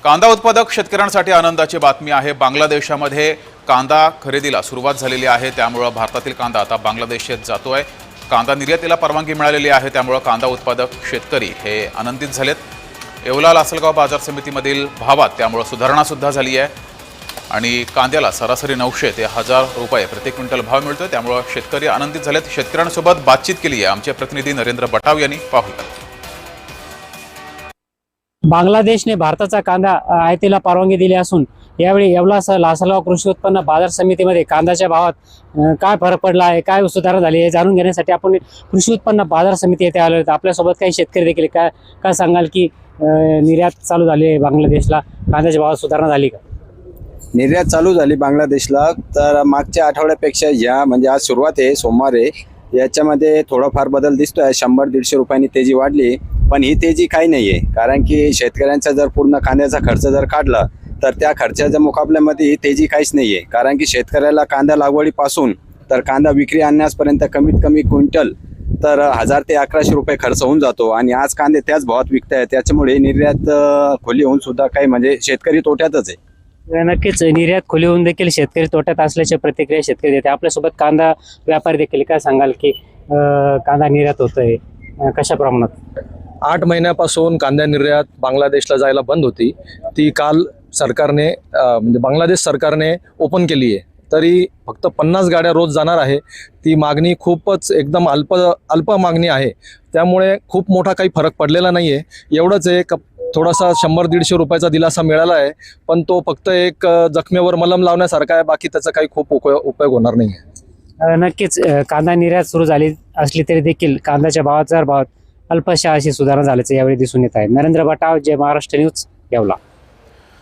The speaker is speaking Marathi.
कांदा उत्पादक शेतकऱ्यांसाठी आनंदाची बातमी आहे। बांगलादेशामध्ये कांदा खरेदीला सुरुवात झालेली आहे, त्यामुळे भारतातील कांदा आता बांगलादेशात जातोय। कांदा निर्यातीला परवानगी मिळालेली आहे, त्यामुळे कांदा उत्पादक शेतकरी हे आनंदित झालेत। येवला लासलगाव बाजार समितीमधील भावात त्यामुळे सुधारणा सुद्धा झाली आहे आणि कांद्याला सरासरी 900 ते 1000 रुपये प्रति क्विंटल भाव मिळतोय, त्यामुळे शेतकरी आनंदित झालेत। शेतकऱ्यांसोबत बातचीत केली आहे आमचे प्रतिनिधी नरेंद्र बटाव यांनी। पाहूया। बांगलादेशने भारताचा कांदा आयातीला परवानगी दिली असून यावेळी येवला लासलगाव कृषी उत्पन्न बाजार समितीमध्ये कांद्याच्या भावात काय फरक पडला आहे, काय सुधारणा झाली आहे जाणून घेण्यासाठी आपण कृषी उत्पन्न बाजार समिती येथे आलो आहोत। आपल्यासोबत काही शेतकरी देखील काय सांगाल की निर्यात चालू झाली आहे बांगलादेशला, कांद्याच्या भावात सुधारणा झाली का? निर्यात चालू झाली बांगलादेशला, तर मागच्या आठवड्यापेक्षा या म्हणजे आज सुरुवात आहे सोमवार आहे, याच्यामध्ये थोडाफार बदल दिसतोय। 100-150 रुपयांनी तेजी वाढली, पण ही तेजी काही नाही आहे, कारण की शेतकऱ्यांचा जर पूर्ण कांद्याचा खर्च जर काढला तर त्या खर्चाच्या मुकाबल्यामध्ये ही तेजी काहीच नाही आहे। कारण की शेतकऱ्याला कांदा लागवडीपासून तर कांदा विक्री आणण्यापर्यंत कमीत कमी क्विंटल तर 1000 ते 1100 रुपये खर्च होऊन जातो आणि आज कांदे त्याच भावात विकत आहेत। त्याच्यामुळे निर्यात खुली होऊन सुद्धा काही म्हणजे शेतकरी तोट्यातच आहे। नक्कीच निर्यात खुली होऊन देखील शेतकरी तोट्यात असल्याची प्रतिक्रिया शेतकरी देते। आपल्यासोबत कांदा व्यापारी देखील काय सांगाल की कांदा निर्यात होतोय कशा प्रमाणात? 8 महिन्यापासून कांदा निर्यात बांगलादेशला जायला बंद होती, ती काल सरकारने म्हणजे बांगलादेश सरकारने ओपन केली आहे। तरी फक्त 50 गाड्या रोज जाणार आहे। ती मागणी खूपच एकदम अल्प मागणी आहे, त्यामुळे खूप मोठा काही फरक पडलेला नाही आहे। एवढंच आहे थोडासा 100-150 रुपयाचा दिलासा मिळाला आहे, पण तो फक्त एक जखमेवर मलम लावण्यासारखा आहे, बाकी त्याचा काही खूप उपयोग होणार नाही आहे। नक्कीच कांदा निर्यात सुरू झाली असली तरी देखील कांद्याच्या भावात अल्पशा अशी सुधारणा झाल्याचं यावेळी दिसून येत आहे। नरेंद्र बटाव, जय महाराष्ट्र न्यूज, येवला।